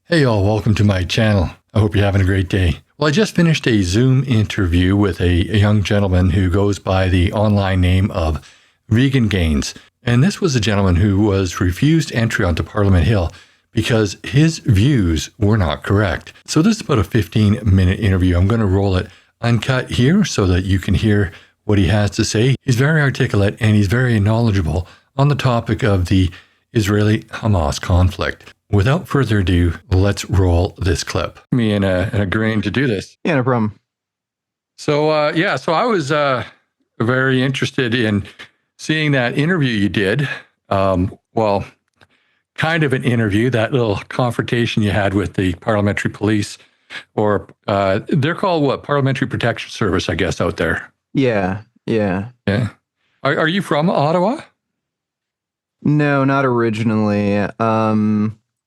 Hey y'all, welcome to my channel. I hope you're having a great day. Well, I just finished a Zoom interview with a young gentleman who goes by the online name of Vegan Gains. And this was a gentleman who was refused entry onto Parliament Hill because his views were not correct. So this is about a 15-minute interview. I'm going to roll it uncut here so that you can hear what he has to say. He's very articulate and he's very knowledgeable on the topic of the Israeli-Hamas conflict. Without further ado, let's roll this clip. Me and agreeing to do this. Yeah, no problem. So I was very interested in seeing that interview you did. Well, kind of an interview, that little confrontation you had with the parliamentary police, or they're called what? Parliamentary Protection Service, I guess, out there. Yeah. Are you from Ottawa? No, not originally.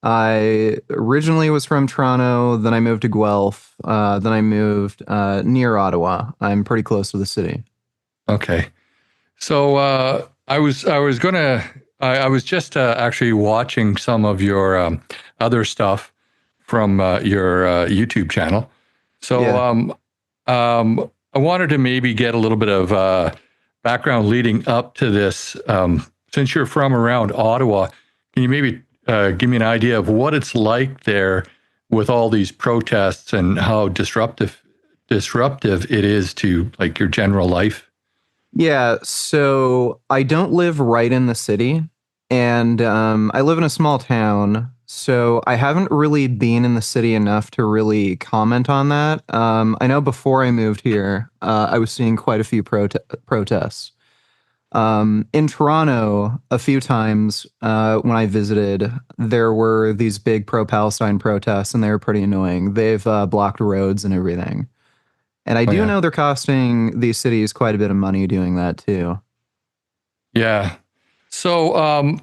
I originally was from Toronto, then I moved to Guelph, then I moved near Ottawa. I'm pretty close to the city. Okay. So I was just actually watching some of your other stuff from your YouTube channel. So I wanted to maybe get a little bit of background leading up to this. Since you're from around Ottawa, can you maybe give me an idea of what it's like there with all these protests and how disruptive it is to like your general life? Yeah, so I don't live right in the city, and I live in a small town, so I haven't really been in the city enough to really comment on that. I know before I moved here, I was seeing quite a few protests. In Toronto, a few times when I visited, there were these big pro-Palestine protests, and they were pretty annoying. They've blocked roads and everything. And I do know they're costing these cities quite a bit of money doing that too. Yeah. So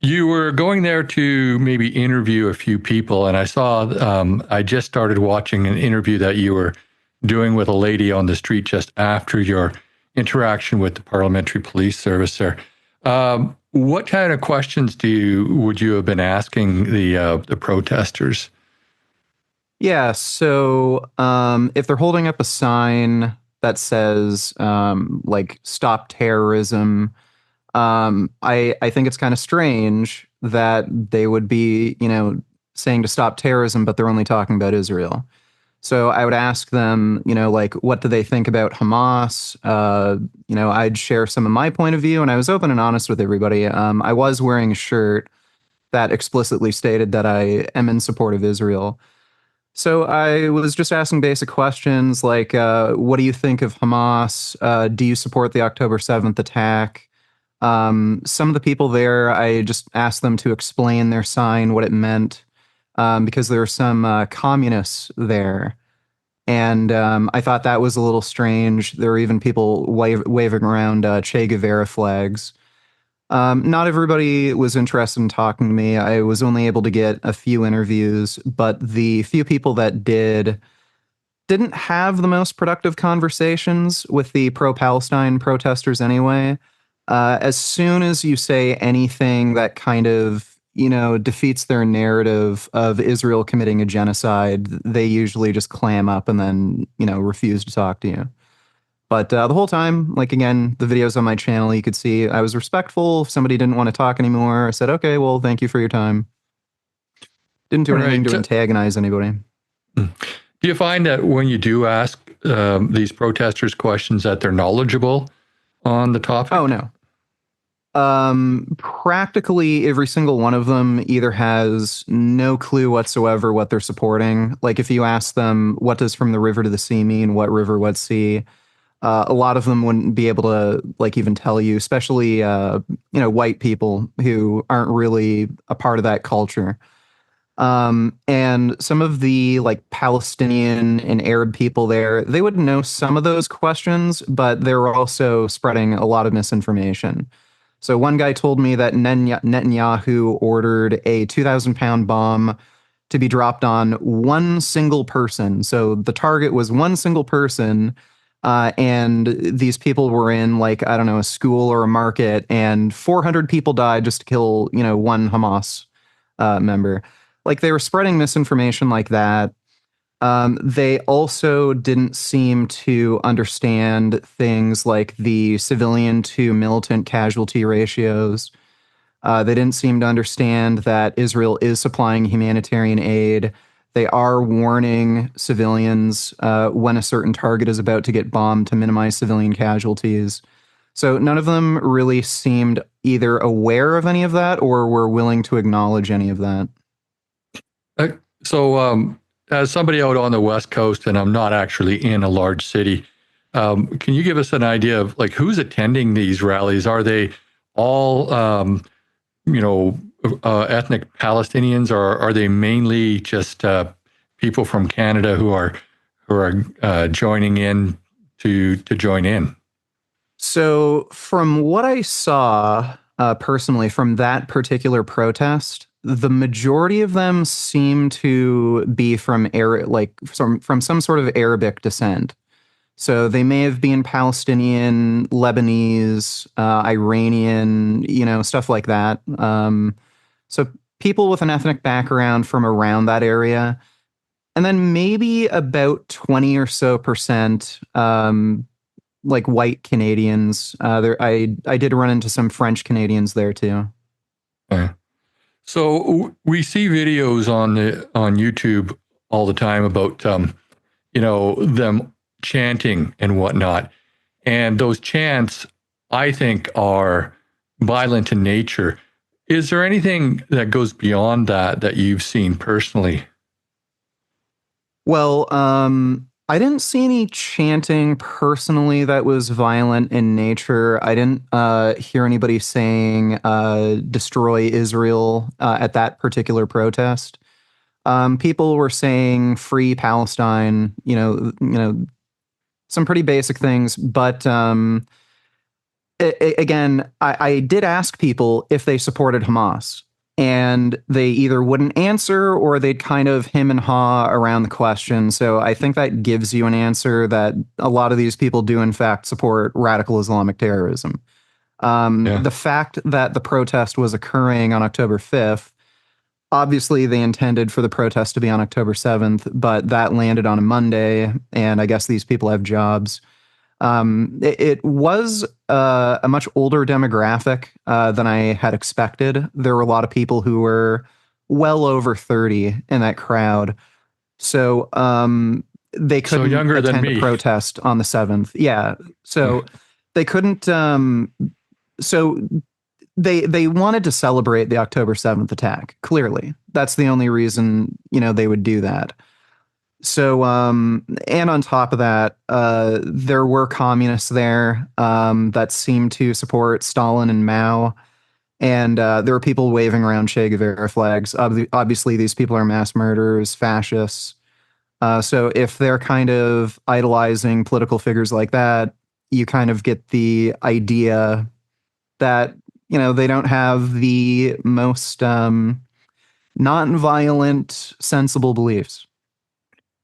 you were going there to maybe interview a few people, and I saw I just started watching an interview that you were doing with a lady on the street just after your interaction with the Parliamentary Police Service there. What kind of questions would you have been asking the protesters? Yeah, so if they're holding up a sign that says like "Stop Terrorism," I think it's kind of strange that they would be, saying to stop terrorism, but they're only talking about Israel. So I would ask them, like, what do they think about Hamas? I'd share some of my point of view, and I was open and honest with everybody. I was wearing a shirt that explicitly stated that I am in support of Israel. So I was just asking basic questions like, what do you think of Hamas? Do you support the October 7th attack? Some of the people there, I just asked them to explain their sign, what it meant. Because there were some communists there. And I thought that was a little strange. There were even people waving around Che Guevara flags. Not everybody was interested in talking to me. I was only able to get a few interviews, but the few people that didn't have the most productive conversations with the pro-Palestine protesters anyway. As soon as you say anything that kind of defeats their narrative of Israel committing a genocide, they usually just clam up and then, refuse to talk to you. But the whole time, like, again, the videos on my channel, you could see I was respectful. If somebody didn't want to talk anymore, I said, okay, well, thank you for your time. Didn't do anything to antagonize anybody. Do you find that when you do ask these protesters questions that they're knowledgeable on the topic? Oh, no. Practically every single one of them either has no clue whatsoever what they're supporting. Like if you ask them, what does from the river to the sea mean? What river, what sea? A lot of them wouldn't be able to like even tell you, especially, white people who aren't really a part of that culture. And some of the like Palestinian and Arab people there, they would know some of those questions, but they were also spreading a lot of misinformation. So one guy told me that Netanyahu ordered a 2,000-pound bomb to be dropped on one single person. So the target was one single person, and these people were in, like, I don't know, a school or a market, and 400 people died just to kill, one Hamas member. like they were spreading misinformation like that. They also didn't seem to understand things like the civilian to militant casualty ratios. They didn't seem to understand that Israel is supplying humanitarian aid. They are warning civilians when a certain target is about to get bombed to minimize civilian casualties. So none of them really seemed either aware of any of that or were willing to acknowledge any of that. Uh, so, as somebody out on the West Coast, and I'm not actually in a large city, can you give us an idea of like who's attending these rallies? Are they all, you know, ethnic Palestinians, or are they mainly just people from Canada who are joining in to join in? So, from what I saw personally from that particular protest, the majority of them seem to be from from some sort of Arabic descent. So they may have been Palestinian, Lebanese, Iranian, stuff like that. So people with an ethnic background from around that area, and then maybe about 20 or so percent like white Canadians. I did run into some French Canadians there too. Okay. So we see videos on YouTube all the time about them chanting and whatnot, and those chants I think are violent in nature. Is there anything that goes beyond that you've seen personally? Well, I didn't see any chanting personally that was violent in nature. I didn't hear anybody saying "destroy Israel" at that particular protest. People were saying "free Palestine," some pretty basic things. But again, I did ask people if they supported Hamas, and they either wouldn't answer or they'd kind of hem and haw around the question. So I think that gives you an answer that a lot of these people do, in fact, support radical Islamic terrorism. Yeah. The fact that the protest was occurring on October 5th, obviously they intended for the protest to be on October 7th, but that landed on a Monday, and I guess these people have jobs. It was a much older demographic than I had expected. There were a lot of people who were well over 30 in that crowd. So they So couldn't younger than attend the me. protest on the 7th. Yeah. So they couldn't. So they wanted to celebrate the October 7th attack. Clearly, that's the only reason they would do that. So, and on top of that, there were communists there that seemed to support Stalin and Mao. And there were people waving around Che Guevara flags. Obviously, these people are mass murderers, fascists. So if they're kind of idolizing political figures like that, you kind of get the idea that, they don't have the most non-violent, sensible beliefs.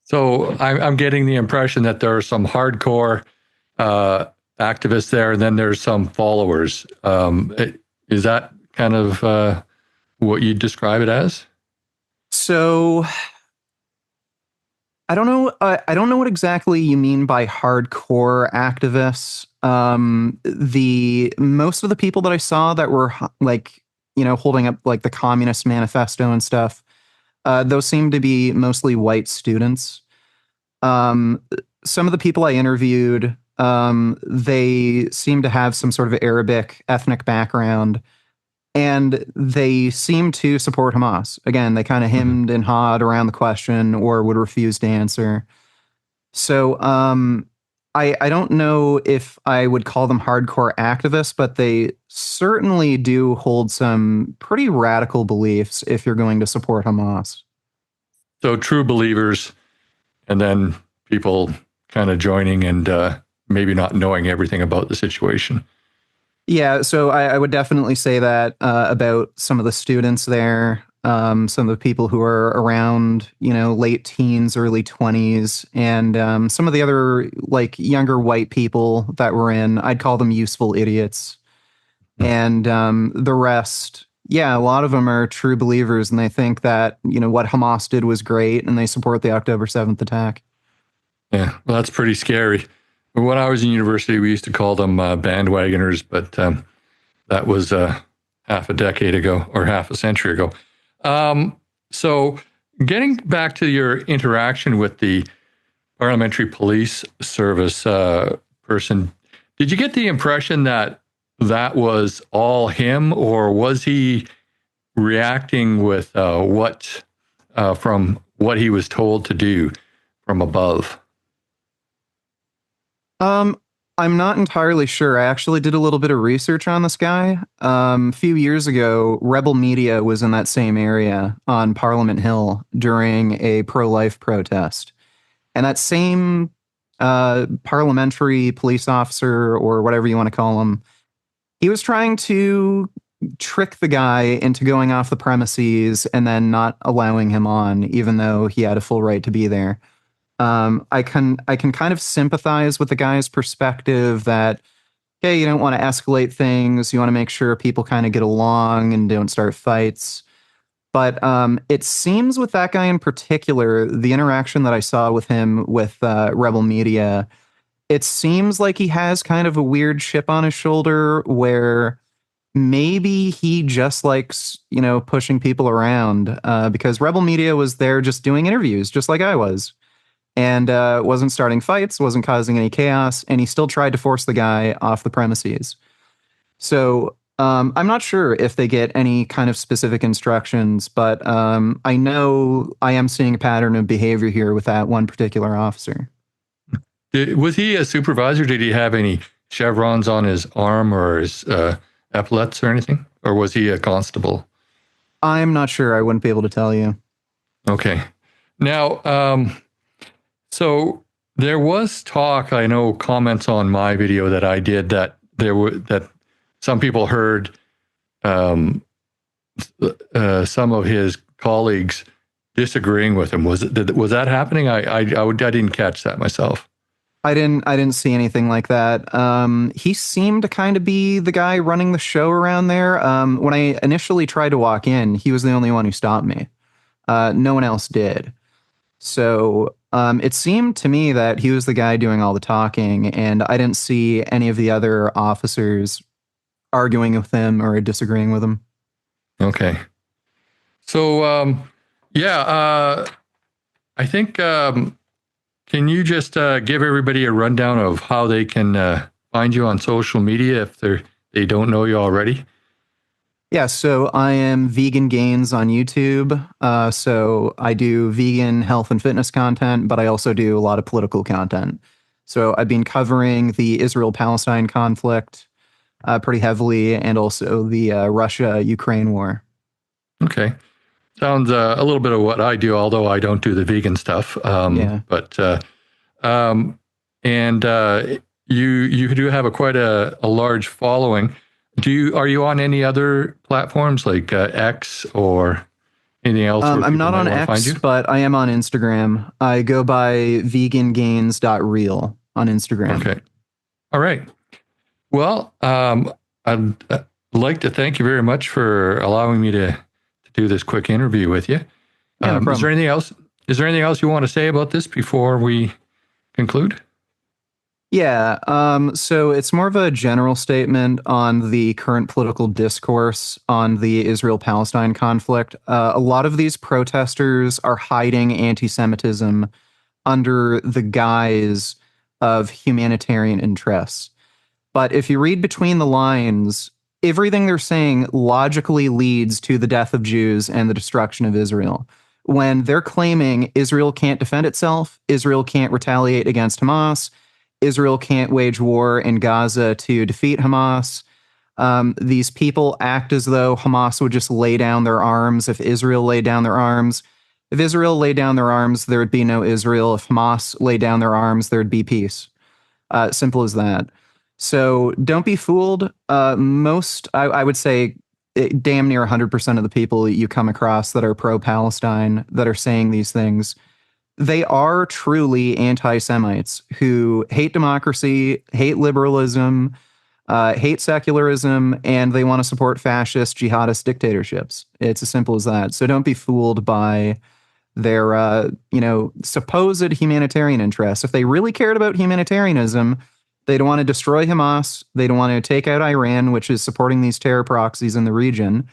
So I'm getting the impression that there are some hardcore activists there, and then there's some followers. Is that kind of what you describe it as? So I don't know. I don't know what exactly you mean by hardcore activists. The most of the people that I saw that were like, holding up like the Communist Manifesto and stuff, those seem to be mostly white students. Some of the people I interviewed, they seem to have some sort of Arabic ethnic background, and they seem to support Hamas. Again, they kind of hemmed and hawed around the question or would refuse to answer. So I don't know if I would call them hardcore activists, but they certainly do hold some pretty radical beliefs if you're going to support Hamas. So true believers, and then people kind of joining and maybe not knowing everything about the situation. Yeah, so I would definitely say that about some of the students there, some of the people who are around, late teens, early 20s, and some of the other like younger white people that were in, I'd call them useful idiots. And the rest, Yeah, a lot of them are true believers, and they think that, what Hamas did was great, and they support the October 7th attack. Yeah, well, that's pretty scary. When I was in university, we used to call them bandwagoners, but that was half a decade ago or half a century ago. So getting back to your interaction with the Parliamentary Police Service person, did you get the impression that that was all him, or was he reacting with from what he was told to do from above? I'm not entirely sure. I actually did a little bit of research on this guy. A few years ago, Rebel Media was in that same area on Parliament Hill during a pro-life protest. And that same parliamentary police officer, or whatever you want to call him, he was trying to trick the guy into going off the premises and then not allowing him on, even though he had a full right to be there. I can kind of sympathize with the guy's perspective that, hey, you don't want to escalate things. You want to make sure people kind of get along and don't start fights. But it seems with that guy in particular, the interaction that I saw with him with Rebel Media, it seems like he has kind of a weird chip on his shoulder where maybe he just likes, pushing people around because Rebel Media was there just doing interviews, just like I was. And wasn't starting fights, wasn't causing any chaos, and he still tried to force the guy off the premises. So I'm not sure if they get any kind of specific instructions, but I know I am seeing a pattern of behavior here with that one particular officer. Was he a supervisor? Did he have any chevrons on his arm or his epaulets or anything? Or was he a constable? I'm not sure. I wouldn't be able to tell you. Okay. Now, so there was talk, I know comments on my video that I did that that some people heard some of his colleagues disagreeing with him. Was that happening? I didn't catch that myself. I didn't see anything like that. He seemed to kind of be the guy running the show around there. When I initially tried to walk in, he was the only one who stopped me. No one else did. So it seemed to me that he was the guy doing all the talking, and I didn't see any of the other officers arguing with him or disagreeing with him. Okay. So, I think, can you just give everybody a rundown of how they can find you on social media if they don't know you already? Yeah, so I am Vegan Gains on YouTube. So I do vegan health and fitness content, but I also do a lot of political content. So I've been covering the Israel-Palestine conflict pretty heavily, and also the Russia-Ukraine war. Okay. Sounds a little bit of what I do, although I don't do the vegan stuff. Yeah. But you do have quite a large following. Are you on any other platforms like X or anything else? I'm not on X, but I am on Instagram. I go by vegangains.real on Instagram. Okay. All right. Well, I'd like to thank you very much for allowing me to do this quick interview with you. Yeah, no is there anything else? Is there anything else you want to say about this before we conclude? Yeah, so it's more of a general statement on the current political discourse on the Israel-Palestine conflict. A lot of these protesters are hiding anti-Semitism under the guise of humanitarian interests. But if you read between the lines, everything they're saying logically leads to the death of Jews and the destruction of Israel. When they're claiming Israel can't defend itself, Israel can't retaliate against Hamas, Israel can't wage war in Gaza to defeat Hamas. These people act as though Hamas would just lay down their arms if Israel laid down their arms. If Israel laid down their arms, there would be no Israel. If Hamas laid down their arms, there would be peace. Simple as that. So don't be fooled. I would say, damn near 100% of the people you come across that are pro-Palestine, that are saying these things, they are truly anti-Semites who hate democracy, hate liberalism, hate secularism, and they want to support fascist jihadist dictatorships. It's as simple as that. So don't be fooled by their, supposed humanitarian interests. If they really cared about humanitarianism, they'd want to destroy Hamas. They'd want to take out Iran, which is supporting these terror proxies in the region.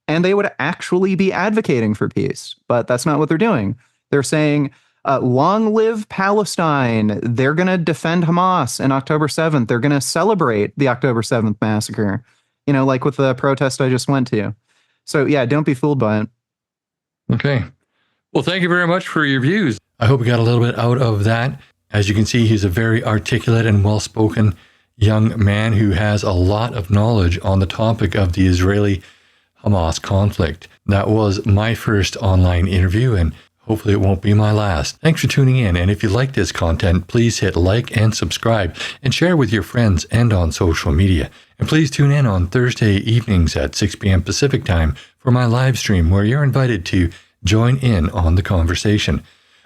And they would actually be advocating for peace. But that's not what they're doing. They're saying, long live Palestine. They're going to defend Hamas on October 7th. They're going to celebrate the October 7th massacre, like with the protest I just went to. So, yeah, don't be fooled by it. Okay. Well, thank you very much for your views. I hope we got a little bit out of that. As you can see, he's a very articulate and well-spoken young man who has a lot of knowledge on the topic of the Israeli-Hamas conflict. That was my first online interview, and hopefully it won't be my last. Thanks for tuning in, and if you like this content, please hit like and subscribe, and share with your friends and on social media. And please tune in on Thursday evenings at 6 p.m. Pacific Time for my live stream, where you're invited to join in on the conversation.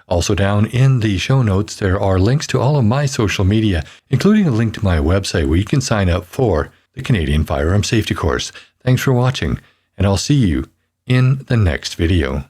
Also down in the show notes, there are links to all of my social media, including a link to my website where you can sign up for the Canadian Firearm Safety Course. Thanks for watching, and I'll see you in the next video.